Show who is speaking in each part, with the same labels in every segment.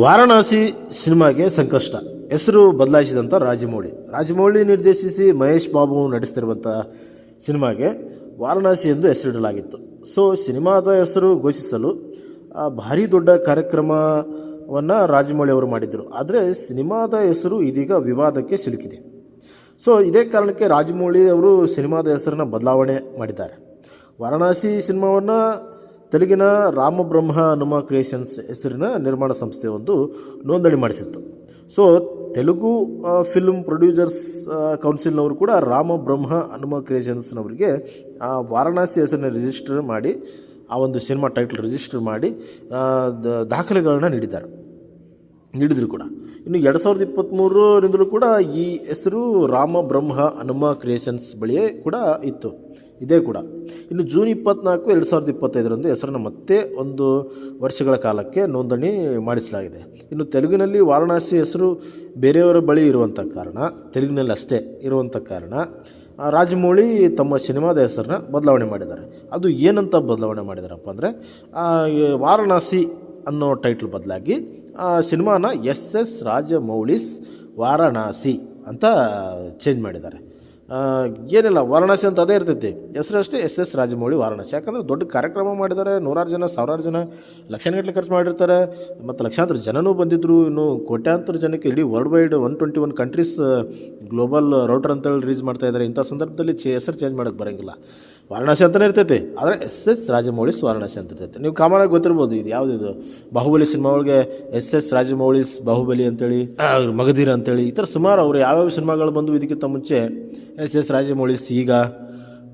Speaker 1: ವಾರಣಾಸಿ ಸಿನಿಮಾಗೆ ಸಂಕಷ್ಟ. ಹೆಸರು ಬದಲಾಯಿಸಿದಂಥ ರಾಜಮೌಳಿ ನಿರ್ದೇಶಿಸಿ ಮಹೇಶ್ ಬಾಬು ನಡೆಸ್ತಿರುವಂಥ ಸಿನಿಮಾಗೆ ವಾರಣಾಸಿ ಎಂದು ಹೆಸರಿಡಲಾಗಿತ್ತು. ಸೊ ಸಿನಿಮಾದ ಹೆಸರು ಘೋಷಿಸಲು ಭಾರಿ ದೊಡ್ಡ ಕಾರ್ಯಕ್ರಮವನ್ನು ರಾಜಮೌಳಿ ಅವರು ಮಾಡಿದ್ದರು. ಆದರೆ ಸಿನಿಮಾದ ಹೆಸರು ಇದೀಗ ವಿವಾದಕ್ಕೆ ಸಿಲುಕಿದೆ. ಸೊ ಇದೇ ಕಾರಣಕ್ಕೆ ರಾಜಮೌಳಿ ಅವರು ಸಿನಿಮಾದ ಹೆಸರನ್ನು ಬದಲಾವಣೆ ಮಾಡಿದ್ದಾರೆ. ವಾರಣಾಸಿ ಸಿನಿಮಾವನ್ನು ತೆಲುಗಿನ ರಾಮಬ್ರಹ್ಮ ಹನುಮ ಕ್ರಿಯೇಷನ್ಸ್ ಹೆಸರಿನ ನಿರ್ಮಾಣ ಸಂಸ್ಥೆ ಒಂದು ನೋಂದಣಿ ಮಾಡಿಸಿತ್ತು. ಸೊ ತೆಲುಗು ಫಿಲ್ಮ್ ಪ್ರೊಡ್ಯೂಸರ್ಸ್ ಕೌನ್ಸಿಲ್ನವರು ಕೂಡ ರಾಮಬ್ರಹ್ಮ ಹನುಮ ಕ್ರಿಯೇಷನ್ಸ್ನವರಿಗೆ ವಾರಣಾಸಿ ಹೆಸರನ್ನ ರಿಜಿಸ್ಟರ್ ಮಾಡಿ ಆ ಒಂದು ಸಿನಿಮಾ ಟೈಟಲ್ ರಿಜಿಸ್ಟರ್ ಮಾಡಿ ದಾಖಲೆಗಳನ್ನ ನೀಡಿದರು ಕೂಡ. ಇನ್ನು 2023ರಿಂದಲೂ ಕೂಡ ಈ ಹೆಸರು ರಾಮಬ್ರಹ್ಮ ಹನುಮ ಕ್ರಿಯೇಷನ್ಸ್ ಬಳಿಯೇ ಕೂಡ ಇತ್ತು. ಇದೇ ಕೂಡ ಇನ್ನು ಜೂನ್ 24, 2025ರಂದು ಹೆಸರನ್ನು ಮತ್ತೆ 1 ವರ್ಷಗಳ ಕಾಲಕ್ಕೆ ನೋಂದಣಿ ಮಾಡಿಸಲಾಗಿದೆ. ಇನ್ನು ತೆಲುಗಿನಲ್ಲಿ ವಾರಣಾಸಿ ಹೆಸರು ಬೇರೆಯವರ ಬಳಿ ಇರುವಂಥ ಕಾರಣ, ತೆಲುಗಿನಲ್ಲಿ ಅಷ್ಟೇ ಇರುವಂಥ ಕಾರಣ ರಾಜಮೌಳಿ ತಮ್ಮ ಸಿನಿಮಾದ ಹೆಸರನ್ನ ಬದಲಾವಣೆ ಮಾಡಿದ್ದಾರೆ. ಅದು ಏನಂತ ಬದಲಾವಣೆ ಮಾಡಿದಾರಪ್ಪ ಅಂದರೆ ವಾರಣಾಸಿ ಅನ್ನೋ ಟೈಟ್ಲ್ ಬದಲಾಗಿ ಸಿನಿಮಾನ SS ರಾಜಮೌಳಿಸ್ ವಾರಣಾಸಿ ಅಂತ ಚೇಂಜ್ ಮಾಡಿದ್ದಾರೆ. ಏನಿಲ್ಲ, ವಾರಣಾಸಿ ಅಂತ ಅದೇ ಇರ್ತೈತಿ, ಹೆಸರಷ್ಟೇ SS ರಾಜಮೌಳಿ ವಾರಣಾಸಿ. ಯಾಕಂದರೆ ದೊಡ್ಡ ಕಾರ್ಯಕ್ರಮ ಮಾಡಿದ್ದಾರೆ, 100 ಜನ 1000 ಜನ ಲಕ್ಷಗಟ್ಟಲೆ ಖರ್ಚು ಮಾಡಿರ್ತಾರೆ, ಮತ್ತು ಲಕ್ಷಾಂತರ ಜನನೂ ಬಂದಿದ್ದರು. ಇನ್ನು ಕೋಟ್ಯಾಂತರ ಜನಕ್ಕೆ ಇಡೀ world wide 121 countries global router ಅಂತೇಳಿ ರಿಲೀಸ್ ಮಾಡ್ತಾಯಿದ್ದಾರೆ. ಇಂಥ ಸಂದರ್ಭದಲ್ಲಿ ಹೆಸರು ಚೇಂಜ್ ಮಾಡೋಕ್ಕೆ ಬರೋಂಗಿಲ್ಲ, ವಾರಣಾಸಿ ಅಂತಲೇ ಇರ್ತೈತೆ. ಆದರೆ SS ರಾಜಮೌಳಿಸ್ ವಾರಣಾಸಿ ಅಂತ ಇರ್ತೈತೆ. ನೀವು ಕಾಮನಾಗಿ ಗೊತ್ತಿರ್ಬೋದು, ಇದು ಯಾವುದಿದು ಬಾಹುಬಲಿ ಸಿನಿಮಾ ಒಳಗೆ SS ರಾಜಮೌಳಿಸ್ ಬಾಹುಬಲಿ ಅಂತೇಳಿ, ಮಗಧೀರ ಅಂತೇಳಿ, ಈ ಥರ ಸುಮಾರು ಅವರು ಯಾವ್ಯಾವ ಸಿನಿಮಾಗಳು ಬಂದು ಇದಕ್ಕಿಂತ ಮುಂಚೆ SS ರಾಜಮೌಳಿಸ್ ಈಗ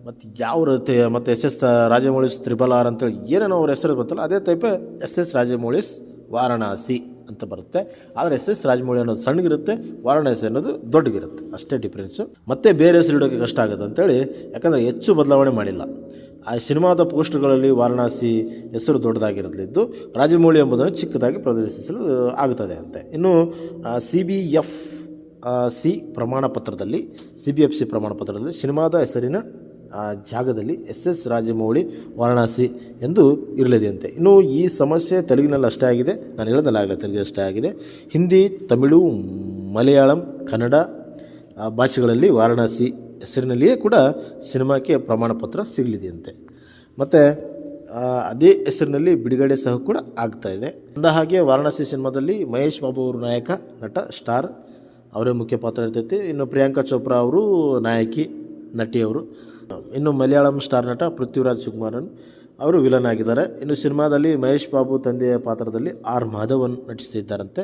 Speaker 1: ಮತ್ತು ಯಾವ ರೀತಿ ಮತ್ತು SS ರಾಜಮೌಳಿಸ್ RRR ಅಂತೇಳಿ ಏನೇನೋ ಅವ್ರ ಹೆಸರು ಗೊತ್ತಲ್ಲ, ಅದೇ ಟೈಪೇ SS ರಾಜಮೌಳಿಸ್ ವಾರಣಾಸಿ ಅಂತ ಬರುತ್ತೆ. ಆದರೆ SS ರಾಜಮೌಳಿ ಅನ್ನೋದು ಸಣ್ಣಗಿರುತ್ತೆ, ವಾರಣಾಸಿ ಅನ್ನೋದು ದೊಡ್ಡಗಿರುತ್ತೆ, ಅಷ್ಟೇ ಡಿಫ್ರೆನ್ಸು. ಮತ್ತೆ ಬೇರೆ ಹೆಸರು ಇಡೋಕ್ಕೆ ಕಷ್ಟ ಆಗುತ್ತೆ ಅಂತೇಳಿ, ಯಾಕಂದರೆ ಹೆಚ್ಚು ಬದಲಾವಣೆ ಮಾಡಿಲ್ಲ. ಆ ಸಿನಿಮಾದ ಪೋಸ್ಟರ್ಗಳಲ್ಲಿ ವಾರಣಾಸಿ ಹೆಸರು ದೊಡ್ಡದಾಗಿರಲಿದ್ದು ರಾಜಮೌಳಿ ಎಂಬುದನ್ನು ಚಿಕ್ಕದಾಗಿ ಪ್ರದರ್ಶಿಸಲು ಆಗುತ್ತದೆ ಅಂತೆ. ಇನ್ನು CBFC ಪ್ರಮಾಣ ಪತ್ರದಲ್ಲಿ ಸಿನಿಮಾದ ಹೆಸರಿನ ಜಾಗದಲ್ಲಿ SS ರಾಜಮೌಳಿ ವಾರಣಾಸಿ ಎಂದು ಇರಲಿದೆಯಂತೆ. ಇನ್ನು ಈ ಸಮಸ್ಯೆ ತೆಲುಗಿನಲ್ಲಿ ಅಷ್ಟೇ ಆಗಿದೆ, ನಾನು ಹೇಳೋದಲ್ಲಾಗಲ್ಲ, ತೆಲುಗು ಅಷ್ಟೇ ಆಗಿದೆ. ಹಿಂದಿ, ತಮಿಳು, ಮಲಯಾಳಂ, ಕನ್ನಡ ಭಾಷೆಗಳಲ್ಲಿ ವಾರಣಾಸಿ ಹೆಸರಿನಲ್ಲಿಯೇ ಕೂಡ ಸಿನಿಮಾಕ್ಕೆ ಪ್ರಮಾಣ ಪತ್ರ ಸಿಗಲಿದೆಯಂತೆ. ಮತ್ತು ಅದೇ ಹೆಸರಿನಲ್ಲಿ ಬಿಡುಗಡೆ ಸಹ ಕೂಡ ಆಗ್ತಾಯಿದೆ. ಅಂದ ಹಾಗೆ ವಾರಣಾಸಿ ಸಿನಿಮಾದಲ್ಲಿ ಮಹೇಶ್ ಬಾಬು ಅವರು ನಾಯಕ, ನಟ, ಸ್ಟಾರ್, ಅವರೇ ಮುಖ್ಯ ಪಾತ್ರ ಇರ್ತೈತಿ. ಇನ್ನು ಪ್ರಿಯಾಂಕಾ ಚೋಪ್ರಾ ಅವರು ನಾಯಕಿ, ನಟಿಯವರು. ಇನ್ನು ಮಲಯಾಳಂ ಸ್ಟಾರ್ ನಟ ಪೃಥ್ವಿರಾಜ್ ಸುಕುಮಾರನ್ ಅವರು ವಿಲನ್ ಆಗಿದ್ದಾರೆ. ಇನ್ನು ಸಿನಿಮಾದಲ್ಲಿ ಮಹೇಶ್ ಬಾಬು ತಂದೆಯ ಪಾತ್ರದಲ್ಲಿ R ಮಾಧವನ್ ನಟಿಸ್ತಿದ್ದಾರಂತೆ.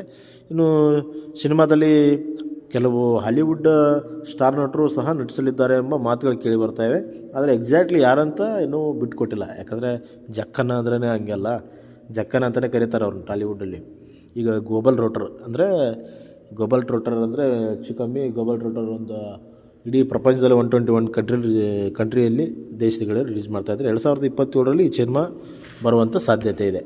Speaker 1: ಇನ್ನು ಸಿನಿಮಾದಲ್ಲಿ ಕೆಲವು ಹಾಲಿವುಡ್ ಸ್ಟಾರ್ ನಟರು ಸಹ ನಟಿಸಲಿದ್ದಾರೆ ಎಂಬ ಮಾತುಗಳು ಕೇಳಿ ಬರ್ತಾಯಿವೆ. ಆದರೆ ಎಕ್ಸಾಕ್ಟ್ಲಿ ಯಾರಂತ ಇನ್ನೂ ಬಿಟ್ಕೊಟ್ಟಿಲ್ಲ. ಯಾಕಂದರೆ ಜಕ್ಕನ ಅಂದ್ರೇ ಹಂಗೆಲ್ಲ, ಜಕ್ಕನ ಅಂತಲೇ ಕರೀತಾರೆ ಅವ್ರನ್ನ ಟಾಲಿವುಡ್ಡಲ್ಲಿ. ಈಗ ಗ್ಲೋಬಲ್ ರೌಟರ್ ಅಂದರೆ ಹೆಚ್ಚು ಕಮ್ಮಿ ಗ್ಲೋಬಲ್ ರೌಟರ್ ಒಂದು ಇಡೀ ಪ್ರಪಂಚದಲ್ಲಿ 121 ಕಂಟ್ರಿಯಲ್ಲಿ ದೇಶಗಳಲ್ಲಿ ರಿಲೀಸ್ ಮಾಡ್ತಾಯಿದ್ದಾರೆ. 2027ರಲ್ಲಿ ಈ ಸಿನಿಮಾ ಬರುವಂಥ ಸಾಧ್ಯತೆ ಇದೆ.